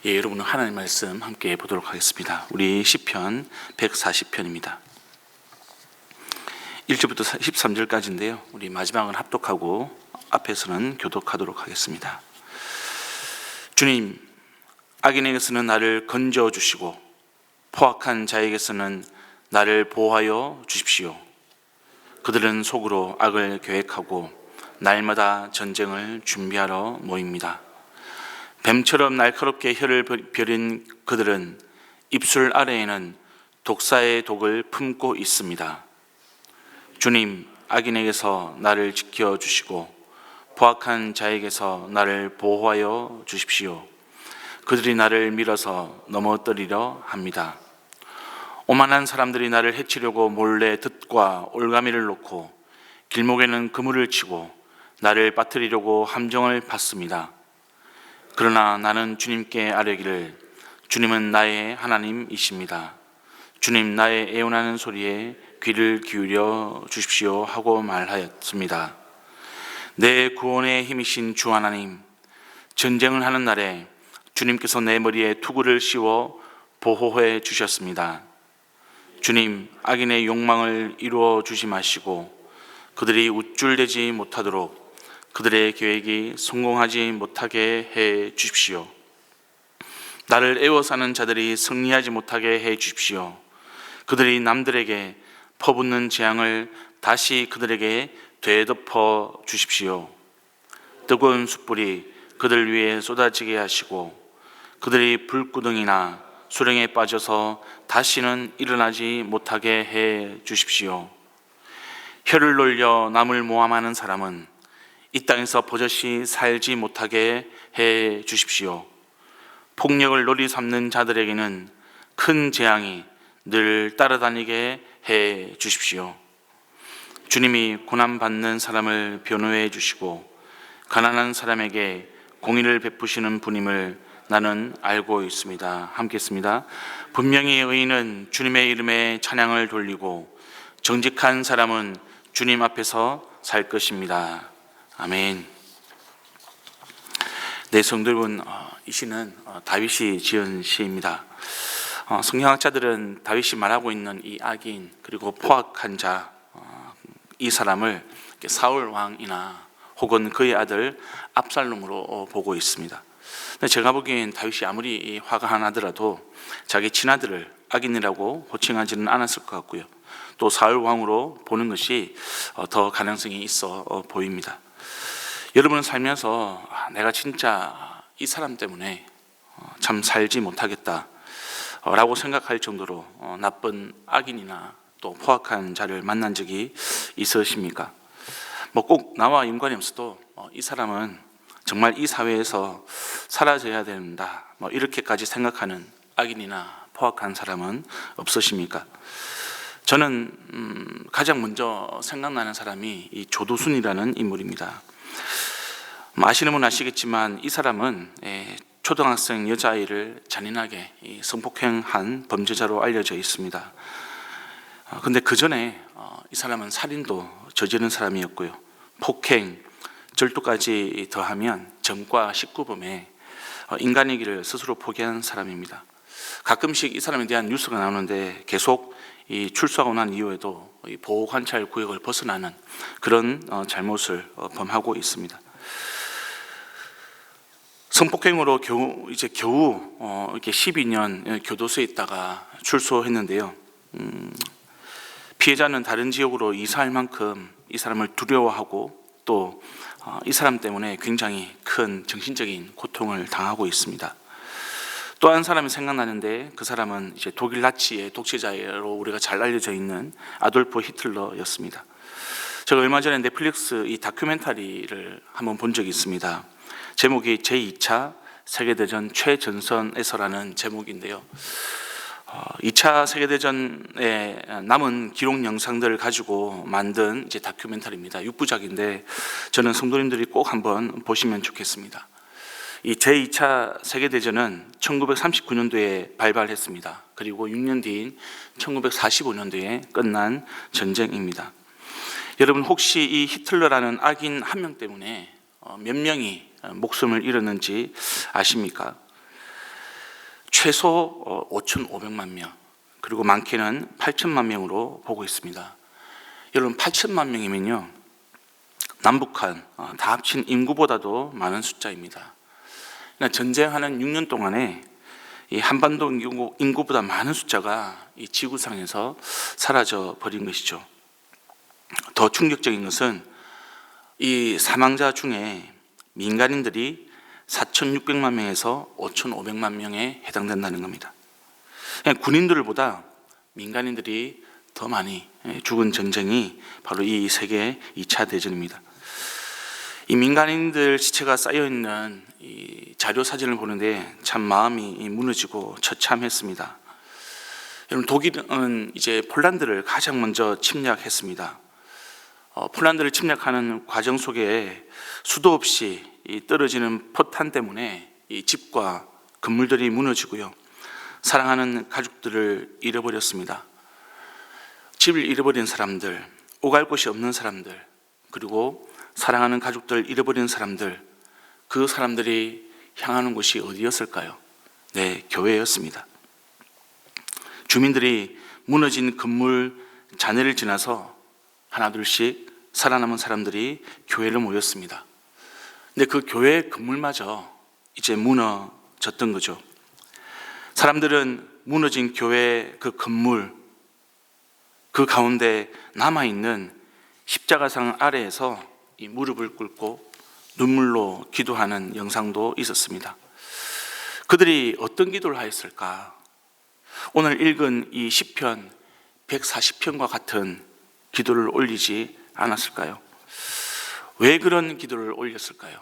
예, 여러분 하나님 말씀 함께 보도록 하겠습니다. 우리 시편 140편입니다. 1절부터 13절까지인데요. 우리 마지막은 합독하고 앞에서는 교독하도록 하겠습니다. 주님, 악인에게서는 나를 건져 주시고 포악한 자에게서는 나를 보호하여 주십시오. 그들은 속으로 악을 계획하고 날마다 전쟁을 준비하러 모입니다. 뱀처럼 날카롭게 혀를 벼린 그들은 입술 아래에는 독사의 독을 품고 있습니다. 주님, 악인에게서 나를 지켜주시고 포악한 자에게서 나를 보호하여 주십시오. 그들이 나를 밀어서 넘어뜨리려 합니다. 오만한 사람들이 나를 해치려고 몰래 덫과 올가미를 놓고 길목에는 그물을 치고 나를 빠뜨리려고 함정을 받습니다. 그러나 나는 주님께 아뢰기를 주님은 나의 하나님이십니다. 주님, 나의 애원하는 소리에 귀를 기울여 주십시오 하고 말하였습니다. 내 구원의 힘이신 주 하나님, 전쟁을 하는 날에 주님께서 내 머리에 투구를 씌워 보호해 주셨습니다. 주님, 악인의 욕망을 이루어 주지 마시고 그들이 우쭐대지 못하도록 그들의 계획이 성공하지 못하게 해 주십시오. 나를 애워싸는 자들이 승리하지 못하게 해 주십시오. 그들이 남들에게 퍼붓는 재앙을 다시 그들에게 되덮어 주십시오. 뜨거운 숯불이 그들 위에 쏟아지게 하시고 그들이 불구덩이나 수렁에 빠져서 다시는 일어나지 못하게 해 주십시오. 혀를 놀려 남을 모함하는 사람은 이 땅에서 버젓이 살지 못하게 해 주십시오. 폭력을 놀이 삼는 자들에게는 큰 재앙이 늘 따라다니게 해 주십시오. 주님이 고난받는 사람을 변호해 주시고 가난한 사람에게 공의를 베푸시는 분임을 나는 알고 있습니다. 함께 했습니다. 분명히 의인은 주님의 이름에 찬양을 돌리고 정직한 사람은 주님 앞에서 살 것입니다. 아멘. 네, 성도 여러분, 이 시는 다윗이 지은 시입니다. 성경학자들은 다윗이 말하고 있는 이 악인 그리고 포악한 자, 이 사람을 사울 왕이나 혹은 그의 아들 압살롬으로 보고 있습니다. 근데 제가 보기엔 다윗이 아무리 화가 나더라도 자기 친아들을 악인이라고 호칭하지는 않았을 것 같고요. 또 사울 왕으로 보는 것이 더 가능성이 있어 보입니다. 여러분은 살면서 내가 진짜 이 사람 때문에 참 살지 못하겠다 라고 생각할 정도로 나쁜 악인이나 또 포악한 자를 만난 적이 있으십니까? 뭐 꼭 나와 연관이 없어도 이 사람은 정말 이 사회에서 사라져야 된다 뭐 이렇게까지 생각하는 악인이나 포악한 사람은 없으십니까? 저는 가장 먼저 생각나는 사람이 이 조두순이라는 인물입니다. 아시는 분은 아시겠지만 이 사람은 초등학생 여자아이를 잔인하게 성폭행한 범죄자로 알려져 있습니다. 근데 그 전에 이 사람은 살인도 저지른 사람이었고요. 폭행, 절도까지 더하면 전과 19범에 인간의 길을 스스로 포기한 사람입니다. 가끔씩 이 사람에 대한 뉴스가 나오는데 계속 이 출소하고 난 이후에도 이 보호관찰 구역을 벗어나는 그런 잘못을 범하고 있습니다. 성폭행으로 겨우 이렇게 12년 교도소에 있다가 출소했는데요. 피해자는 다른 지역으로 이사할 만큼 이 사람을 두려워하고 또 이 사람 때문에 굉장히 큰 정신적인 고통을 당하고 있습니다. 또 한 사람이 생각나는데 그 사람은 이제 독일 나치의 독재자로 우리가 잘 알려져 있는 아돌프 히틀러였습니다. 제가 얼마 전에 넷플릭스 이 다큐멘터리를 한번 본 적이 있습니다. 제목이 제2차 세계대전 최전선에서라는 제목인데요. 2차 세계대전의 남은 기록 영상들을 가지고 만든 이제 다큐멘터리입니다. 6부작인데 저는 성도님들이 꼭 한번 보시면 좋겠습니다. 이 제2차 세계대전은 1939년도에 발발했습니다. 그리고 6년 뒤인 1945년도에 끝난 전쟁입니다. 여러분 혹시 이 히틀러라는 악인 한 명 때문에 몇 명이 목숨을 잃었는지 아십니까? 최소 5,500만 명, 그리고 많게는 8천만 명으로 보고 있습니다. 여러분, 8천만 명이면요, 남북한 다 합친 인구보다도 많은 숫자입니다. 전쟁하는 6년 동안에 이 한반도 인구보다 많은 숫자가 이 지구상에서 사라져 버린 것이죠. 더 충격적인 것은 이 사망자 중에 민간인들이 4,600만 명에서 5,500만 명에 해당된다는 겁니다. 군인들보다 민간인들이 더 많이 죽은 전쟁이 바로 이 세계 2차 대전입니다. 이 민간인들 시체가 쌓여있는 이 자료 사진을 보는데 참 마음이 무너지고 처참했습니다. 여러분, 독일은 이제 폴란드를 가장 먼저 침략했습니다. 폴란드를 침략하는 과정 속에 수도 없이 이 떨어지는 포탄 때문에 이 집과 건물들이 무너지고요, 사랑하는 가족들을 잃어버렸습니다. 집을 잃어버린 사람들, 오갈 곳이 없는 사람들, 그리고 사랑하는 가족들 잃어버린 사람들, 그 사람들이 향하는 곳이 어디였을까요? 네, 교회였습니다. 주민들이 무너진 건물 잔해를 지나서 하나둘씩 살아남은 사람들이 교회로 모였습니다. 근데 그 교회 건물마저 이제 무너졌던 거죠. 사람들은 무너진 교회 그 건물, 그 가운데 남아있는 십자가상 아래에서 이 무릎을 꿇고 눈물로 기도하는 영상도 있었습니다. 그들이 어떤 기도를 하였을까? 오늘 읽은 이 시편 140편과 같은 기도를 올리지 않았을까요? 왜 그런 기도를 올렸을까요?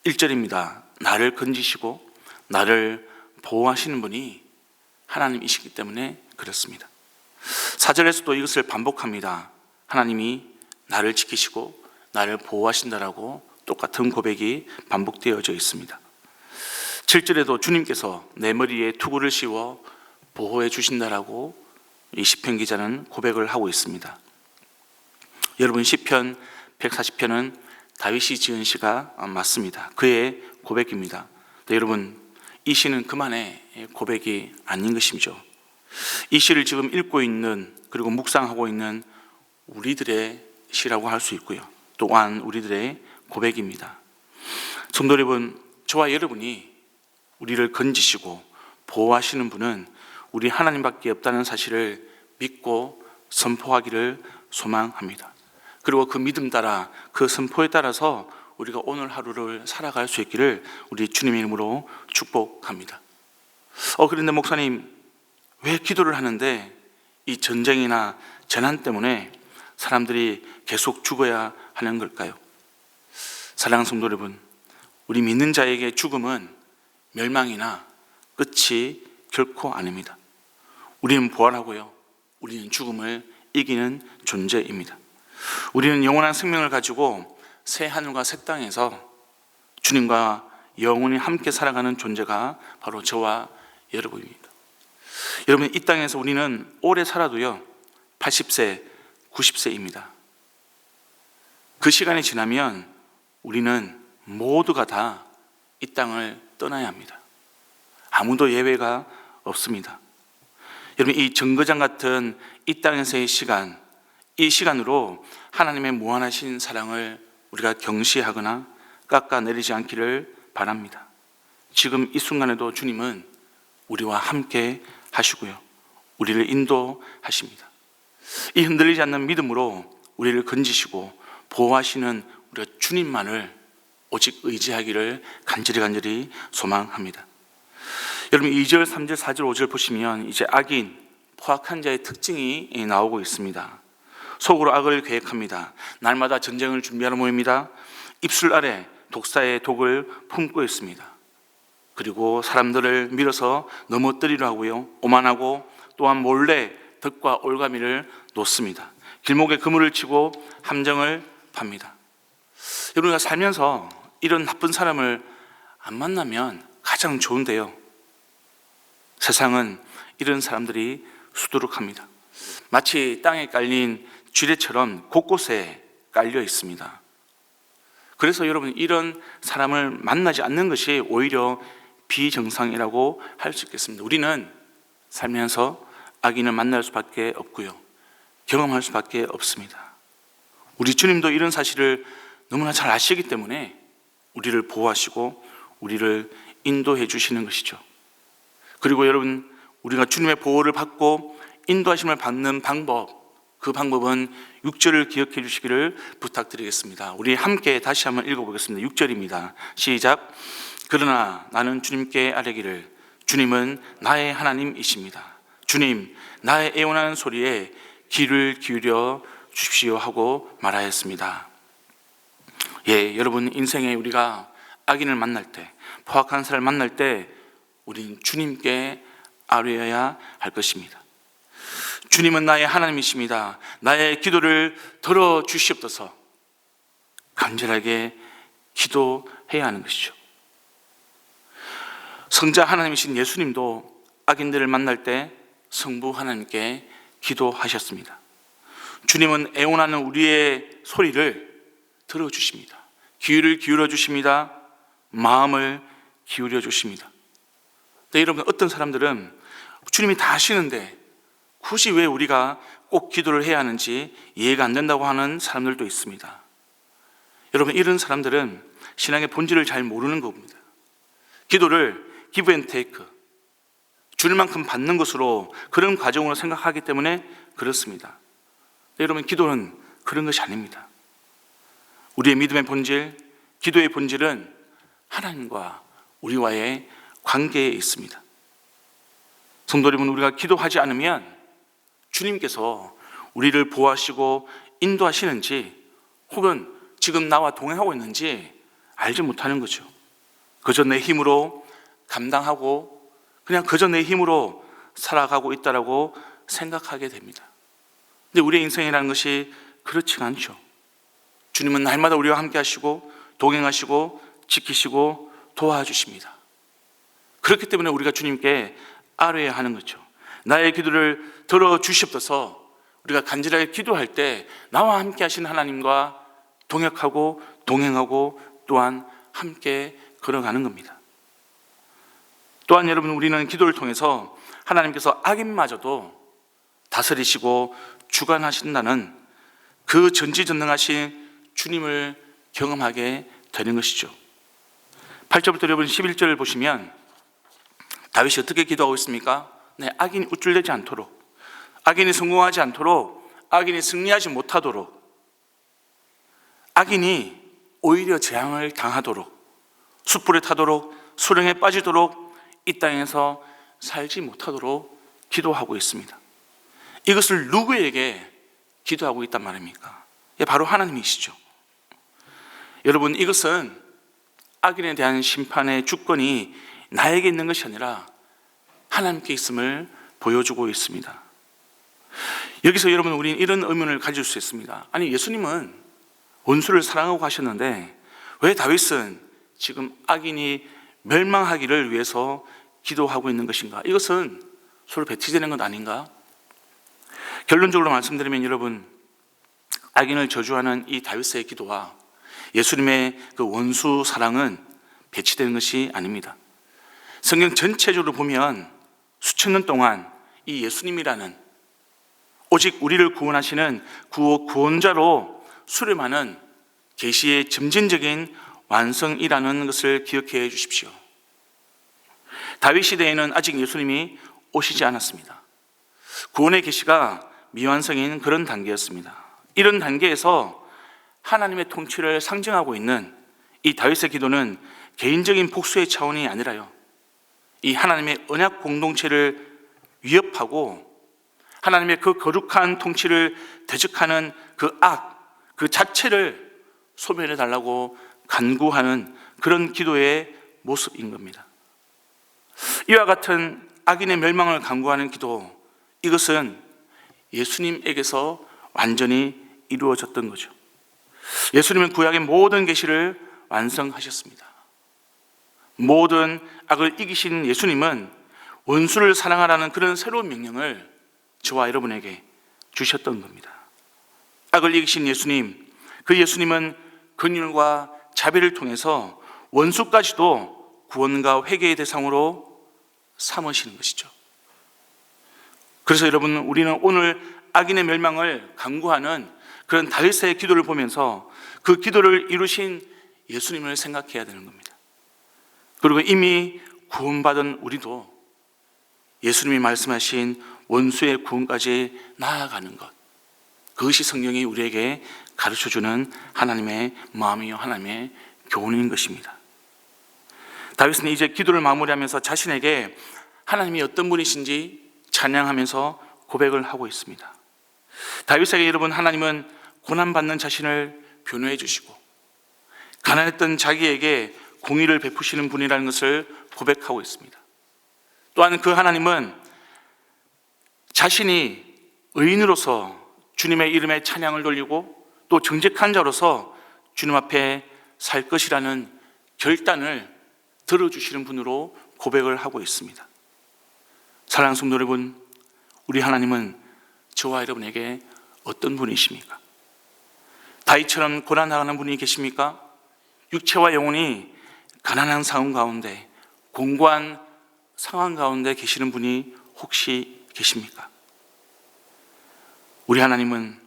1절입니다. 나를 건지시고 나를 보호하시는 분이 하나님이시기 때문에 그렇습니다. 4절에서도 이것을 반복합니다. 하나님이 나를 지키시고 나를 보호하신다라고 똑같은 고백이 반복되어져 있습니다. 7절에도 주님께서 내 머리에 투구를 씌워 보호해 주신다라고 이 시편 기자는 고백을 하고 있습니다. 여러분, 시편 140편은 다윗이 지은 시가 맞습니다. 그의 고백입니다. 여러분, 이 시는 그만의 고백이 아닌 것이죠. 이 시를 지금 읽고 있는, 그리고 묵상하고 있는 우리들의 시라고 할 수 있고요, 또한 우리들의 고백입니다. 성도 여러분, 저와 여러분이 우리를 건지시고 보호하시는 분은 우리 하나님밖에 없다는 사실을 믿고 선포하기를 소망합니다. 그리고 그 믿음 따라, 그 선포에 따라서 우리가 오늘 하루를 살아갈 수 있기를 우리 주님의 이름으로 축복합니다. 그런데 목사님, 왜 기도를 하는데 이 전쟁이나 재난 때문에 사람들이 계속 죽어야 하는 걸까요? 사랑하는 성도 여러분, 우리 믿는 자에게 죽음은 멸망이나 끝이 결코 아닙니다. 우리는 부활하고요, 우리는 죽음을 이기는 존재입니다. 우리는 영원한 생명을 가지고 새 하늘과 새 땅에서 주님과 영원히 함께 살아가는 존재가 바로 저와 여러분입니다. 여러분, 이 땅에서 우리는 오래 살아도요 80세, 90세입니다. 그 시간이 지나면 우리는 모두가 다 이 땅을 떠나야 합니다. 아무도 예외가 없습니다. 여러분, 이 정거장 같은 이 땅에서의 시간, 이 시간으로 하나님의 무한하신 사랑을 우리가 경시하거나 깎아내리지 않기를 바랍니다. 지금 이 순간에도 주님은 우리와 함께 하시고요, 우리를 인도하십니다. 이 흔들리지 않는 믿음으로 우리를 건지시고 보호하시는 우리가 주님만을 오직 의지하기를 간절히 소망합니다. 여러분, 2절, 3절, 4절, 5절 보시면 이제 악인, 포악한 자의 특징이 나오고 있습니다. 속으로 악을 계획합니다. 날마다 전쟁을 준비하러 모입니다. 입술 아래 독사의 독을 품고 있습니다. 그리고 사람들을 밀어서 넘어뜨리려 하고요, 오만하고 또한 몰래 덕과 올가미를 놓습니다. 길목에 그물을 치고 함정을 팝니다. 여러분, 우리가 살면서 이런 나쁜 사람을 안 만나면 가장 좋은데요, 세상은 이런 사람들이 수두룩합니다. 마치 땅에 깔린 쥐레처럼 곳곳에 깔려 있습니다. 그래서 여러분, 이런 사람을 만나지 않는 것이 오히려 비정상이라고 할 수 있겠습니다. 우리는 살면서 악인을 만날 수밖에 없고요, 경험할 수밖에 없습니다. 우리 주님도 이런 사실을 너무나 잘 아시기 때문에 우리를 보호하시고 우리를 인도해 주시는 것이죠. 그리고 여러분, 우리가 주님의 보호를 받고 인도하심을 받는 방법, 그 방법은 6절을 기억해 주시기를 부탁드리겠습니다. 우리 함께 다시 한번 읽어보겠습니다. 6절입니다. 시작. 그러나 나는 주님께 아뢰기를 주님은 나의 하나님이십니다. 주님, 나의 애원하는 소리에 귀를 기울여 주십시오 하고 말하였습니다. 예, 여러분, 인생에 우리가 악인을 만날 때, 포악한 사람을 만날 때 우리는 주님께 아뢰어야 할 것입니다. 주님은 나의 하나님이십니다. 나의 기도를 들어주시옵소서. 간절하게 기도해야 하는 것이죠. 성자 하나님이신 예수님도 악인들을 만날 때 성부 하나님께 기도하셨습니다. 주님은 애원하는 우리의 소리를 들어주십니다. 귀를 기울여 주십니다. 마음을 기울여 주십니다. 네, 여러분, 어떤 사람들은 주님이 다 아시는데 굳이 왜 우리가 꼭 기도를 해야 하는지 이해가 안 된다고 하는 사람들도 있습니다. 여러분, 이런 사람들은 신앙의 본질을 잘 모르는 겁니다. 기도를 give and take, 줄 만큼 받는 것으로, 그런 과정으로 생각하기 때문에 그렇습니다. 네, 여러분, 기도는 그런 것이 아닙니다. 우리의 믿음의 본질, 기도의 본질은 하나님과 우리와의 관계에 있습니다. 성도 여러분, 우리가 기도하지 않으면 주님께서 우리를 보호하시고 인도하시는지, 혹은 지금 나와 동행하고 있는지 알지 못하는 거죠. 그저 내 힘으로 감당하고 그냥 그저 내 힘으로 살아가고 있다라고 생각하게 됩니다. 근데 우리의 인생이라는 것이 그렇지가 않죠. 주님은 날마다 우리와 함께 하시고 동행하시고 지키시고 도와주십니다. 그렇기 때문에 우리가 주님께 아뢰야 하는 거죠. 나의 기도를 들어주시옵소서. 우리가 간절하게 기도할 때 나와 함께 하신 하나님과 동역하고 동행하고 또한 함께 걸어가는 겁니다. 또한 여러분, 우리는 기도를 통해서 하나님께서 악인마저도 다스리시고 주관하신다는 그 전지전능하신 주님을 경험하게 되는 것이죠. 8절부터 여러분 11절을 보시면 다윗이 어떻게 기도하고 있습니까? 네, 악인이 우쭐대지 않도록, 악인이 성공하지 않도록, 악인이 승리하지 못하도록, 악인이 오히려 재앙을 당하도록, 숯불에 타도록, 수렁에 빠지도록, 이 땅에서 살지 못하도록 기도하고 있습니다. 이것을 누구에게 기도하고 있단 말입니까? 바로 하나님이시죠. 여러분, 이것은 악인에 대한 심판의 주권이 나에게 있는 것이 아니라 하나님께 있음을 보여주고 있습니다. 여기서 여러분, 우리는 이런 의문을 가질 수 있습니다. 아니, 예수님은 원수를 사랑하고 가셨는데 왜 다윗은 지금 악인이 멸망하기를 위해서 기도하고 있는 것인가? 이것은 서로 배치되는 것 아닌가? 결론적으로 말씀드리면 여러분, 악인을 저주하는 이 다윗의 기도와 예수님의 그 원수 사랑은 배치되는 것이 아닙니다. 성경 전체적으로 보면 수천 년 동안 이 예수님이라는 오직 우리를 구원하시는 구원자로 수렴하는 계시의 점진적인 완성이라는 것을 기억해 주십시오. 다윗 시대에는 아직 예수님이 오시지 않았습니다. 구원의 계시가 미완성인 그런 단계였습니다. 이런 단계에서 하나님의 통치를 상징하고 있는 이 다윗의 기도는 개인적인 복수의 차원이 아니라요, 이 하나님의 언약 공동체를 위협하고 하나님의 그 거룩한 통치를 대적하는 그 악, 그 자체를 소멸해 달라고 간구하는 그런 기도의 모습인 겁니다. 이와 같은 악인의 멸망을 간구하는 기도, 이것은 예수님에게서 완전히 이루어졌던 거죠. 예수님은 구약의 모든 계시를 완성하셨습니다. 모든 악을 이기신 예수님은 원수를 사랑하라는 그런 새로운 명령을 저와 여러분에게 주셨던 겁니다. 악을 이기신 예수님, 그 예수님은 긍휼과 자비를 통해서 원수까지도 구원과 회개의 대상으로 삼으시는 것이죠. 그래서 여러분, 우리는 오늘 악인의 멸망을 간구하는 그런 다윗의 기도를 보면서 그 기도를 이루신 예수님을 생각해야 되는 겁니다. 그리고 이미 구원받은 우리도 예수님이 말씀하신 원수의 구원까지 나아가는 것, 그것이 성경이 우리에게 가르쳐주는 하나님의 마음이요 하나님의 교훈인 것입니다. 다윗은 이제 기도를 마무리하면서 자신에게 하나님이 어떤 분이신지 찬양하면서 고백을 하고 있습니다. 다윗에게 여러분, 하나님은 고난받는 자신을 변호해 주시고 가난했던 자기에게 공의를 베푸시는 분이라는 것을 고백하고 있습니다. 또한 그 하나님은 자신이 의인으로서 주님의 이름에 찬양을 돌리고 또 정직한 자로서 주님 앞에 살 것이라는 결단을 들어주시는 분으로 고백을 하고 있습니다. 사랑하는 성도 여러분, 우리 하나님은 저와 여러분에게 어떤 분이십니까? 다윗처럼 고난당하는 분이 계십니까? 육체와 영혼이 가난한 상황 가운데, 공고한 상황 가운데 계시는 분이 혹시 계십니까? 우리 하나님은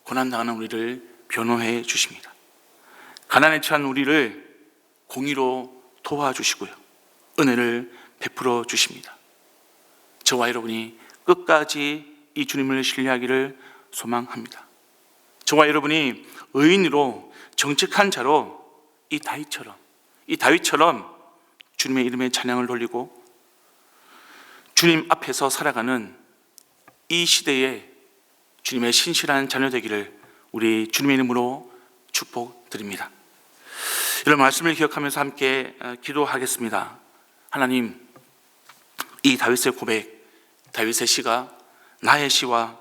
고난당하는 우리를 변호해 주십니다. 가난에 처한 우리를 공의로 도와주시고요, 은혜를 베풀어 주십니다. 저와 여러분이 끝까지 이 주님을 신뢰하기를 소망합니다. 저와 여러분이 의인으로 정직한 자로 이 다윗처럼 주님의 이름에 찬양을 돌리고 주님 앞에서 살아가는 이 시대에 주님의 신실한 자녀 되기를 우리 주님의 이름으로 축복드립니다. 이런 말씀을 기억하면서 함께 기도하겠습니다. 하나님, 이 다윗의 고백, 다윗의 시가 나의 시와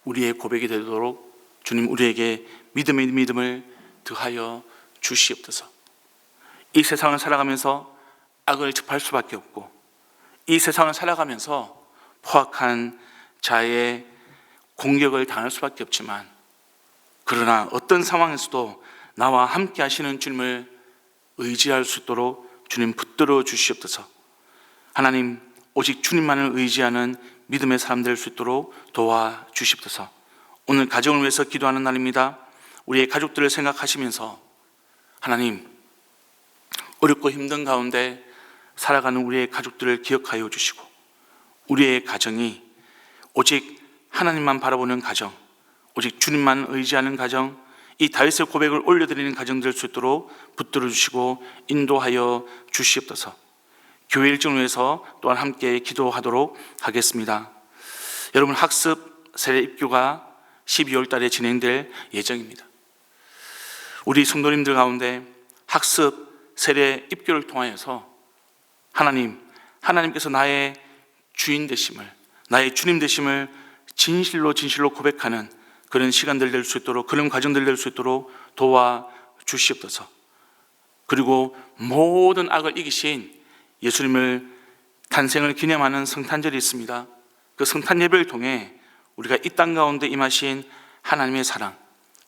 우리의 고백이 되도록 주님, 우리에게 믿음의 믿음을 더하여 주시옵소서. 이 세상을 살아가면서 악을 접할 수밖에 없고, 이 세상을 살아가면서 포악한 자의 공격을 당할 수밖에 없지만, 그러나 어떤 상황에서도 나와 함께 하시는 주님을 의지할 수 있도록 주님 붙들어 주시옵소서. 하나님, 오직 주님만을 의지하는 믿음의 사람 될 수 있도록 도와주시옵소서. 오늘 가정을 위해서 기도하는 날입니다. 우리의 가족들을 생각하시면서 하나님, 어렵고 힘든 가운데 살아가는 우리의 가족들을 기억하여 주시고, 우리의 가정이 오직 하나님만 바라보는 가정, 오직 주님만 의지하는 가정, 이 다윗의 고백을 올려드리는 가정 될 수 있도록 붙들어 주시고 인도하여 주시옵소서. 교회 일정을 위해서 또한 함께 기도하도록 하겠습니다. 여러분, 학습 세례 입교가 12월 달에 진행될 예정입니다. 우리 성도님들 가운데 학습 세례 입교를 통하여서 하나님께서 나의 주인 되심을, 나의 주님 되심을 진실로 고백하는 그런 시간들 될 수 있도록, 그런 과정들 될 수 있도록 도와주시옵소서. 그리고 모든 악을 이기신 예수님을 탄생을 기념하는 성탄절이 있습니다. 그 성탄 예배를 통해 우리가 이 땅 가운데 임하신 하나님의 사랑,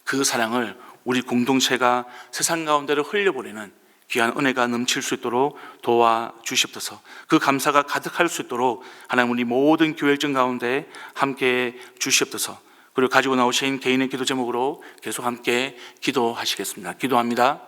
그 사랑을 우리 공동체가 세상 가운데로 흘려보내는 귀한 은혜가 넘칠 수 있도록 도와주시옵소서. 그 감사가 가득할 수 있도록 하나님, 우리 모든 교회 일정 가운데 함께 주시옵소서. 그리고 가지고 나오신 개인의 기도 제목으로 계속 함께 기도하시겠습니다. 기도합니다.